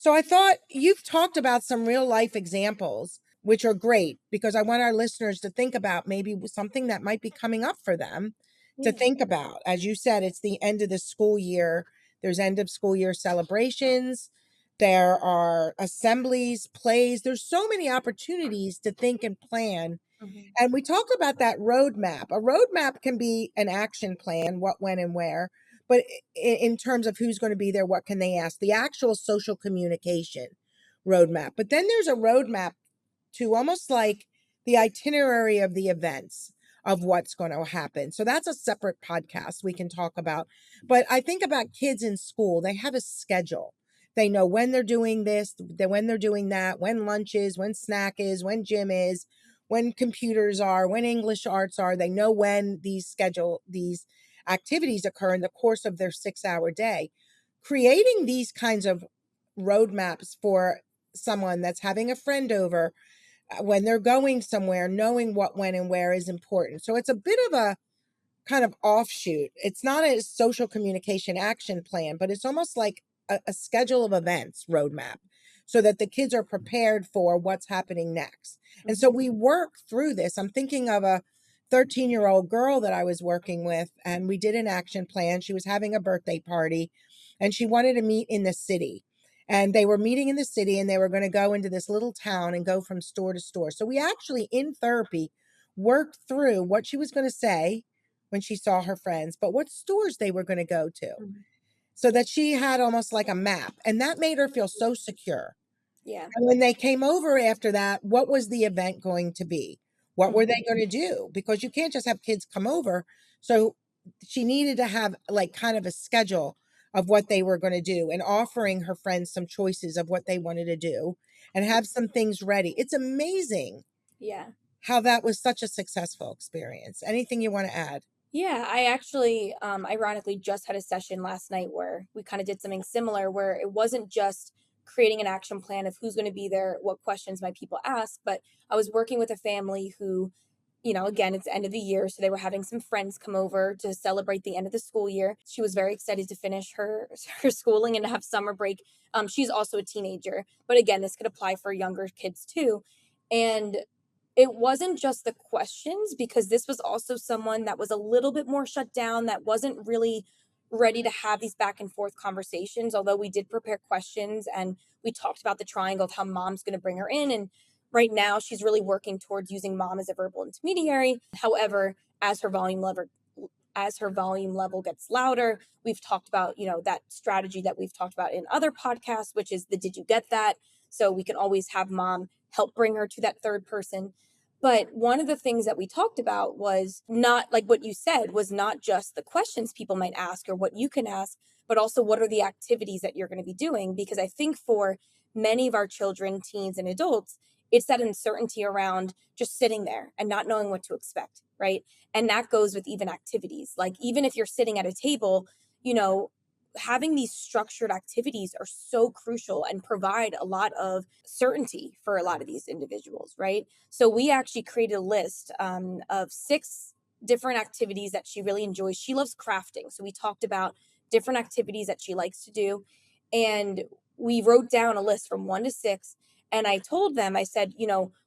So I thought you've talked about some real life examples, which are great because I want our listeners to think about maybe something that might be coming up for them to Yeah. think about. As you said, it's the end of the school year. There's end of school year celebrations. There are assemblies, plays. There's so many opportunities to think and plan. Mhm. And we talked about that roadmap. A roadmap can be an action plan, what, when, and where. But in terms of who's going to be there, what can they ask? The actual social communication roadmap. But then there's a roadmap to almost like the itinerary of the events of what's going to happen. So that's a separate podcast we can talk about. But I think about kids in school, they have a schedule. They know when they're doing this, when they're doing that, when lunch is, when snack is, when gym is, when computers are, when English arts are. They know when these activities occur in the course of their 6-hour day. Creating these kinds of roadmaps for someone that's having a friend over, when they're going somewhere, knowing what, when, and where is important. So it's a bit of a kind of offshoot. It's not a social communication action plan, but it's almost like a schedule of events roadmap so that the kids are prepared for what's happening next. And so Mhm. we work through this. I'm thinking of a 13-year-old girl that I was working with, and we did an action plan. She was having a birthday party and she wanted to meet in the city. And they were meeting in the city and they were going to go into this little town and go from store to store. So we actually, in therapy, worked through what she was going to say when she saw her friends, but what stores they were going to go to, Mhm. so that she had almost like a map. And that made her feel so secure. Yeah. And when they came over after that, what was the event going to be? What were Mhm. they going to do? Because you can't just have kids come over. So she needed to have like kind of a schedule of what they were going to do and offering her friends some choices of what they wanted to do and have some things ready. It's amazing Yeah. how that was such a successful experience. Anything you want to add? Yeah, I actually, ironically, just had a session last night where we kind of did something similar, where it wasn't just creating an action plan of who's going to be there, what questions might people ask, but I was working with a family who, again, it's the end of the year, so they were having some friends come over to celebrate the end of the school year. She was very excited to finish her her schooling and to have summer break. She's also a teenager, but again, this could apply for younger kids too. And it wasn't just the questions, because this was also someone that was a little bit more shut down, that wasn't really ready to have these back and forth conversations. Although we did prepare questions and we talked about the triangle of how mom's going to bring her in. And right now she's really working towards using mom as a verbal intermediary. However, as her volume level gets louder, we've talked about, that strategy that we've talked about in other podcasts, which is the did you get that? So we can always have mom help bring her to that third person. But one of the things that we talked about was not, like what you said, was not just the questions people might ask or what you can ask, but also what are the activities that you're going to be doing? Because I think for many of our children, teens, and adults, it's that uncertainty around just sitting there and not knowing what to expect, right? And that goes with even activities. Like, even if you're sitting at a table, you know, having these structured activities are so crucial and provide a lot of certainty for a lot of these individuals, right? So we actually created a list of 6 different activities that she really enjoys. She loves crafting. So we talked about different activities that she likes to do. And we wrote down a list from 1 to 6. And I told them, I said,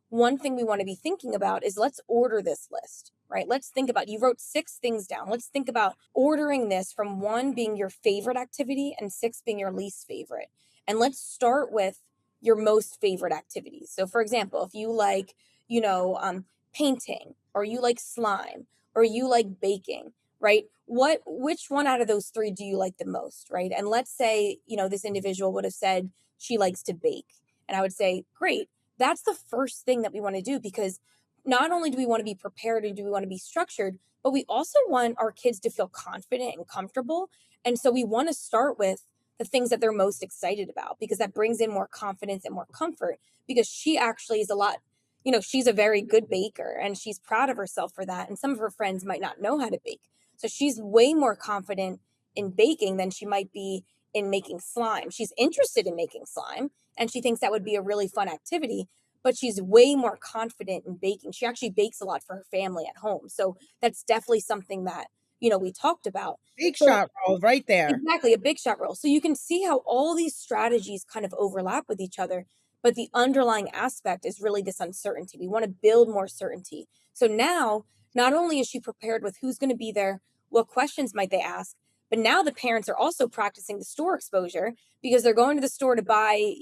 one thing we want to be thinking about is let's order this list, right? Let's think about, you wrote 6 things down. Let's think about ordering this from 1 being your favorite activity and 6 being your least favorite. And let's start with your most favorite activities. So, for example, if you like, painting, or you like slime, or you like baking, right? Which one out of those 3 do you like the most, right? And let's say, this individual would have said she likes to bake. And I would say, great, that's the first thing that we want to do, because not only do we want to be prepared and do we want to be structured, but we also want our kids to feel confident and comfortable. And so we want to start with the things that they're most excited about, because that brings in more confidence and more comfort. Because she actually is a lot, she's a very good baker and she's proud of herself for that. And some of her friends might not know how to bake. So she's way more confident in baking than she might be in making slime. She's interested in making slime and she thinks that would be a really fun activity, but she's way more confident in baking. She actually bakes a lot for her family at home. So that's definitely something that we talked about. Big So shot role right there. exactly, a big shot role. So you can see how all these strategies kind of overlap with each other, but the underlying aspect is really this uncertainty. We want to build more certainty. So now, not only is she prepared with who's going to be there, what questions might they ask, but now the parents are also practicing the store exposure because they're going to the store to buy,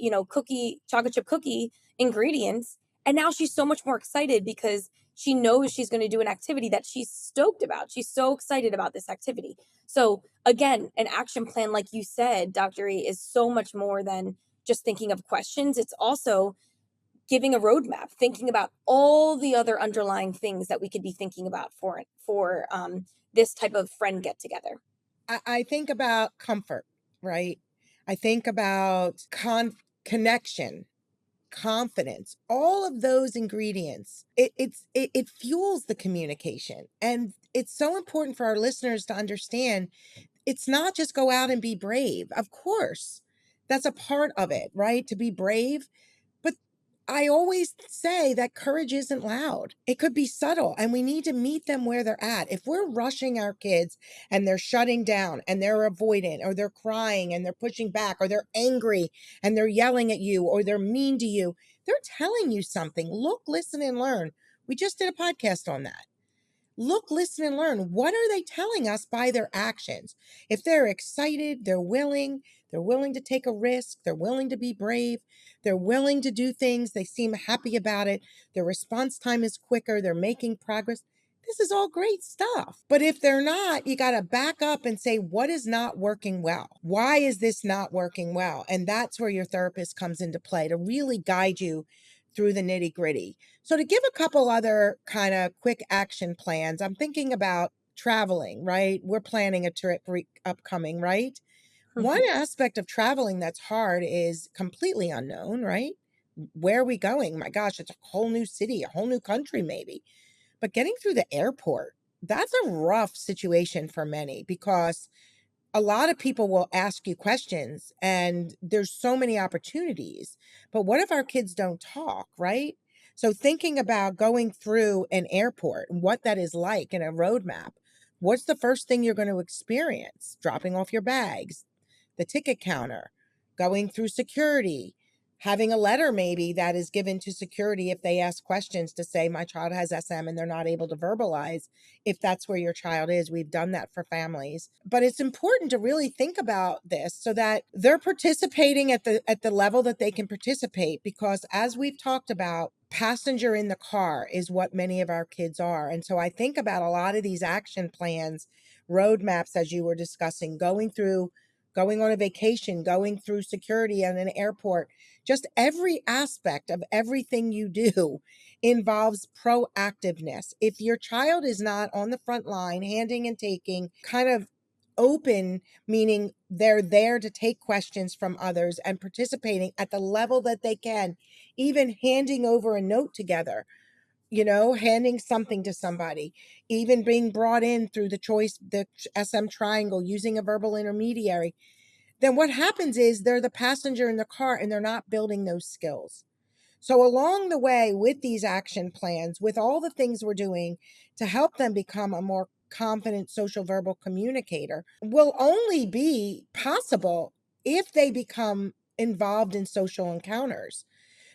chocolate chip cookie ingredients. And now she's so much more excited because she knows she's going to do an activity that she's stoked about. She's so excited about this activity. So again, an action plan, like you said, Dr. E, is so much more than just thinking of questions. It's also giving a roadmap, thinking about all the other underlying things that we could be thinking about for this type of friend get together. I think about comfort, right? I think about connection, confidence, all of those ingredients. It fuels the communication. And it's so important for our listeners to understand it's not just go out and be brave. Of course, that's a part of it, right? To be brave. But I always say that courage isn't loud. It could be subtle, and we need to meet them where they're at. If we're rushing our kids and they're shutting down and they're avoidant or they're crying and they're pushing back or they're angry and they're yelling at you or they're mean to you, they're telling you something. Look, listen, and learn. We just did a podcast on that. Look, listen, and learn. What are they telling us by their actions? If they're excited, they're willing to take a risk, they're willing to be brave, they're willing to do things, they seem happy about it, their response time is quicker, they're making progress. This is all great stuff. But if they're not, you got to back up and say, what is not working well? Why is this not working well? And that's where your therapist comes into play to really guide you through the nitty gritty. So to give a couple other kind of quick action plans, I'm thinking about traveling, right? We're planning a trip upcoming, right? One aspect of traveling that's hard is completely unknown, right? Where are we going? My gosh, it's a whole new city, a whole new country, maybe. But getting through the airport, that's a rough situation for many because a lot of people will ask you questions and there's so many opportunities. But what if our kids don't talk, right? So thinking about going through an airport and what that is like in a roadmap, what's the first thing you're going to experience? Dropping off your bags, the ticket counter, going through security, having a letter maybe that is given to security if they ask questions to say my child has SM and they're not able to verbalize if that's where your child is. We've done that for families. But it's important to really think about this so that they're participating at the level that they can participate, because as we've talked about, passenger in the car is what many of our kids are. And so I think about a lot of these action plans, roadmaps, as you were discussing, going on a vacation, going through security at an airport, just every aspect of everything you do involves proactiveness. If your child is not on the front line, handing and taking, kind of open, meaning they're there to take questions from others and participating at the level that they can, even handing over a note together, handing something to somebody, even being brought in through the SM triangle, using a verbal intermediary, then what happens is they're the passenger in the car and they're not building those skills. So along the way with these action plans, with all the things we're doing to help them become a more confident social verbal communicator, will only be possible if they become involved in social encounters.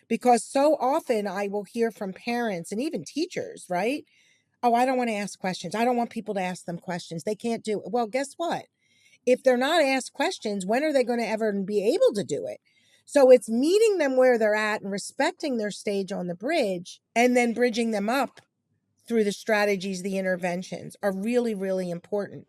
Because so often I will hear from parents and even teachers, right? Oh, I don't want to ask questions. I don't want people to ask them questions. They can't do it. Well, guess what? If they're not asked questions, when are they going to ever be able to do it? So it's meeting them where they're at and respecting their stage on the bridge and then bridging them up through the strategies, the interventions are really, really important.